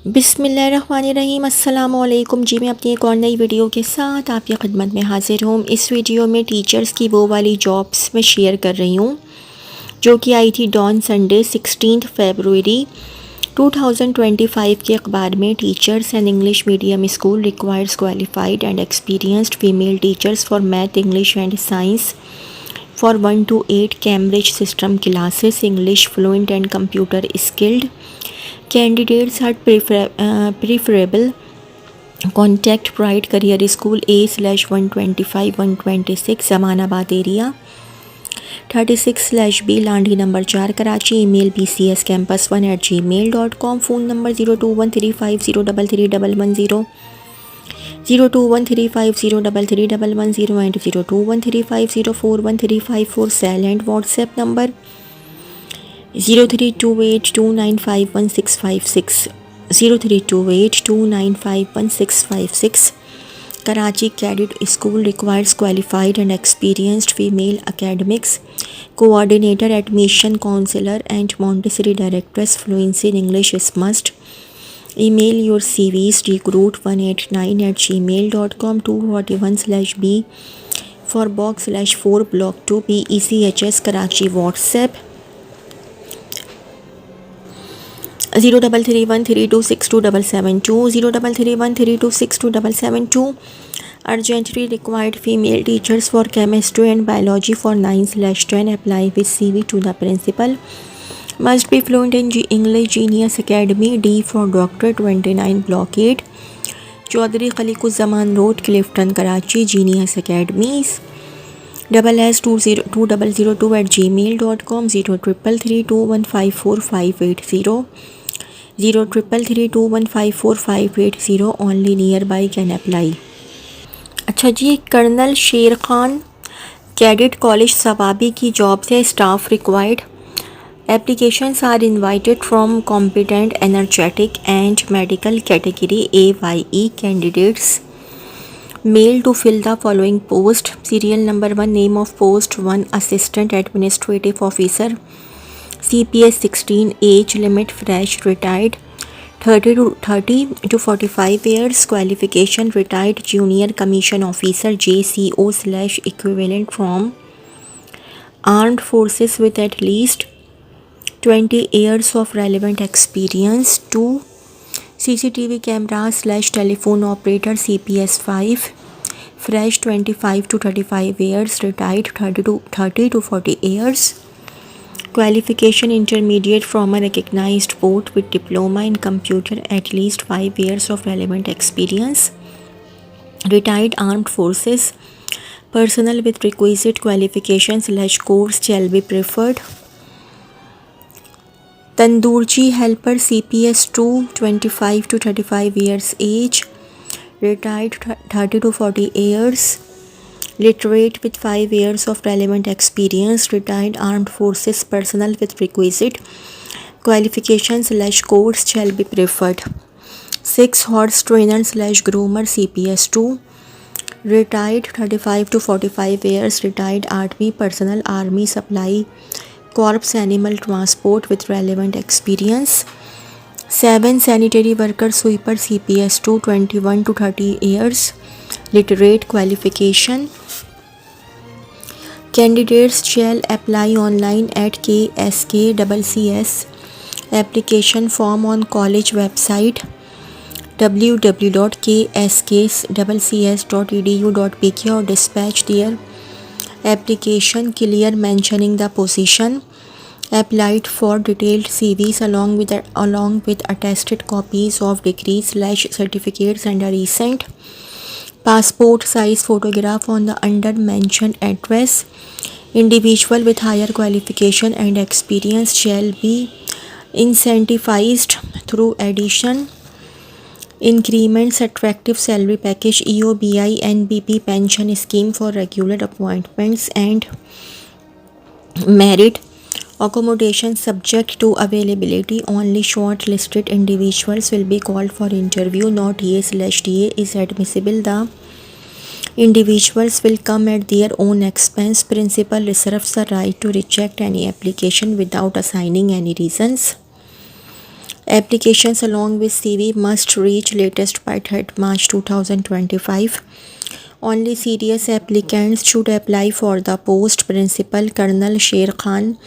बिस्मिल्लाहिर्रहमानिर्रहीम। अस्सलाम वालेकुम जी। मैं अपनी एक और नई वीडियो के साथ आपकी खिदमत में हाजिर हूँ। इस वीडियो में टीचर्स की वो वाली जॉब्स मैं शेयर कर रही हूँ जो कि आई थी डॉन संडे 16 फरवरी 2025 के अखबार में। Teachers and English medium school requires qualified and experienced female teachers for math, English and science for 1 to 8 Cambridge system classes, English fluent and computer skilled. Candidates are preferable. Contact Pride Career School A/125-126 Zamanabad area, 36/B Landhi number 4 Karachi. Email bcscampus1@gmail.com. Phone number 021350331110, 021350331110 and 021350413554. Silent WhatsApp number 032829515656, 032829515656. Karachi Cadet School requires qualified and experienced female academics, coordinator, admission counselor and Montessori directress. Fluency in English is must. Email your CVs recruit189@gmail.com, 241/B for box/4 block 2 PECHS Karachi. WhatsApp 0331326272, 0331326272. Urgently required female teachers for chemistry and biology for 9/10. Apply with CV to the principal. Must be fluent in English. Genius Academy, D for Doctor, 29 Block 8, Chaudhry Khaliquzzaman Road, Clifton, Karachi. Genius Academies SS2002@gmail.com, 0333215450, 0333215450. Only nearby can apply. अच्छा जी, colonel शेर Khan cadet college Swabi की job से staff required. Applications are invited from competent, energetic and medical category AYE candidates. Mail to fill the following post. Serial number 1, name of post 1, assistant administrative officer, CPS 16, age limit fresh, retired, 30 to 45 years, qualification retired junior commission officer JCO/equivalent from armed forces with at least 20 years of relevant experience. 2, CCTV camera/telephone operator CPS 5, fresh 25 to 35 years, retired 30 to 40 years, qualification intermediate from a recognized board with diploma in computer, at least 5 years of relevant experience, retired armed forces. Personnel with requisite qualifications/course shall be preferred. Tandoorji helper CPS 2, 25 to 35 years age, retired 30 to 40 years, literate with 5 years of relevant experience, retired armed forces. Personnel with requisite qualifications/course shall be preferred. 6, horse trainer/groomer CPS 2, retired 35 to 45 years, retired army personnel, army supply corps animal transport with relevant experience. 7, sanitary worker sweeper CPS 2, 21 to 30 years, literate qualification. Candidates shall apply online at KSKCCS application form on college website www.kskccs.edu.pk or dispatch their application clear mentioning the position applied for. Detailed CVs along with attested copies of degrees/certificates and a recent passport size photograph on the under mentioned address. Individual with higher qualification and experience shall be incentivized through addition, increments, attractive salary package, EOBI, NBP pension scheme for regular appointments and merit. Accommodation subject to availability. Only shortlisted individuals will be called for interview. No TA/TA is admissible. The individuals will come at their own expense. Principal reserves the right to reject any application without assigning any reasons. Applications along with CV must reach latest by 3rd March 2025. Only serious applicants should apply for the post. Principal Colonel Sher Khan,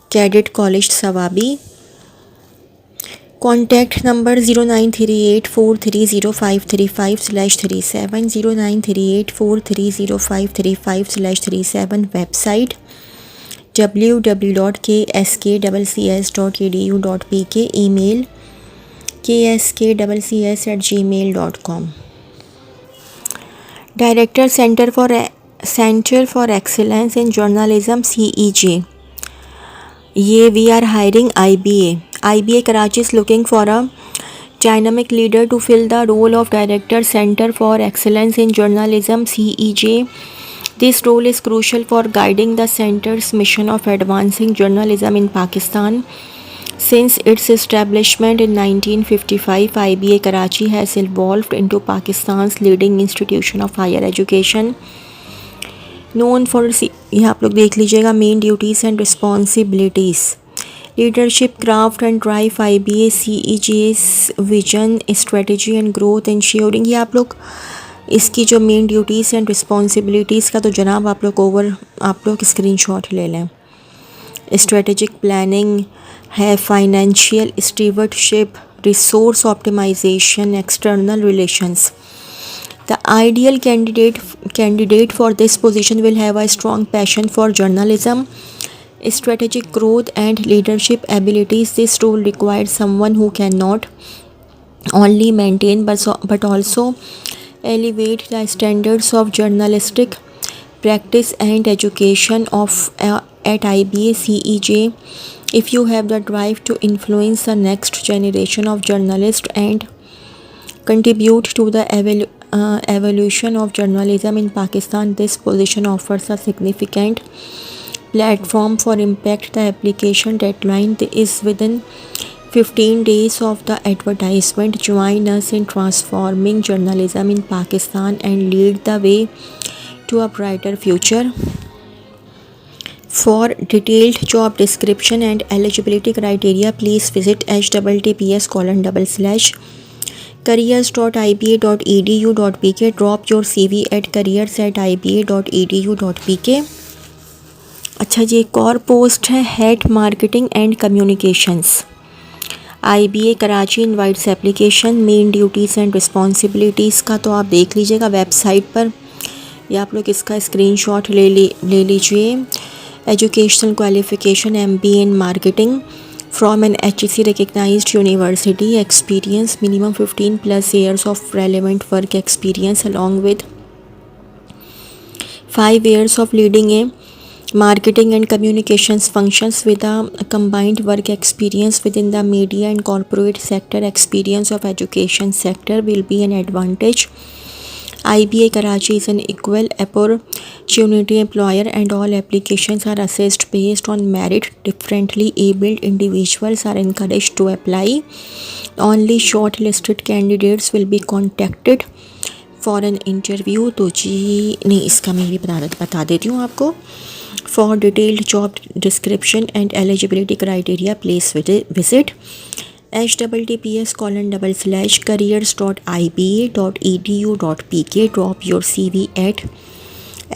Cadet College Sawabi. Contact number 0938430535/37, 0938430535/37. Website www.kskccs.edu.pk. Email kskccs@gmail.com. Director Center for Excellence in Journalism CEJ. We are hiring IBA. IBA Karachi is looking for a dynamic leader to fill the role of Director Center for Excellence in Journalism CEJ. This role is crucial for guiding the center's mission of advancing journalism in Pakistan. Since its establishment in 1955, IBA Karachi has evolved into Pakistan's leading institution of higher education. Known for यहाँ आप लोग देख लीजिएगा main duties and responsibilities. Leadership, craft and drive IBA CEJ's vision, strategy and growth ensuring. ये आप लोग इसकी जो मेन ड्यूटीज़ एंड रिस्पॉन्सिबिलिटीज़ का तो जनाब आप लोग स्क्रीनशॉट ले लें. स्ट्रेटेजिक प्लानिंग है, financial stewardship, resource optimisation, external relations. The ideal candidate for this position will have a strong passion for journalism, strategic growth and leadership abilities. This role requires someone who can not only maintain but also elevate the standards of journalistic practice and education at IBA CEJ. If you have the drive to influence the next generation of journalists and contribute to the evolution of journalism in Pakistan, this position offers a significant platform for impact. The application deadline is within 15 days of the advertisement. Join us in transforming journalism in Pakistan and lead the way to a brighter future. For detailed job description and eligibility criteria, please visit https://careers.iba.edu.pk. Drop your CV at careers@iba.edu.pk. अच्छा जी, एक और post है head marketing and communications. IBA Karachi invites application. Main duties and responsibilities का तो आप देख लीजिएगा website पर, या आप लोग इसका स्क्रीनशॉट ले लीजिए. Educational qualification MBA in marketing from an HEC recognized university. Experience minimum 15+ years of relevant work experience along with 5 years of leading a marketing and communications functions with a combined work experience within the media and corporate sector. Experience of education sector will be an advantage. IBA Karachi is an equal opportunity employer and all applications are assessed based on merit. Differently abled individuals are encouraged to apply. Only shortlisted candidates will be contacted for an interview. तो जी नहीं, इसका मैं भी बता देती हूँ आपको. For detailed job description and eligibility criteria, please visit https://careers.iba.edu.pk. Drop your CV at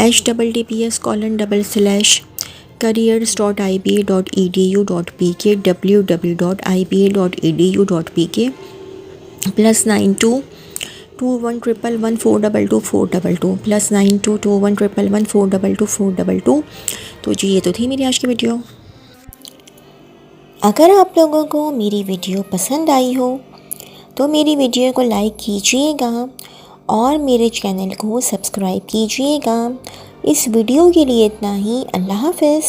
https://careers.iba.edu.pk. www.iba.edu.pk. +92 21111422 +92 21111422. तो जी ये तो थी मेरी आज की वीडियो. अगर आप लोगों को मेरी वीडियो पसंद आई हो तो मेरी वीडियो को लाइक कीजिएगा और मेरे चैनल को सब्सक्राइब कीजिएगा. इस वीडियो के लिए इतना ही. अल्लाह हाफ़िज़.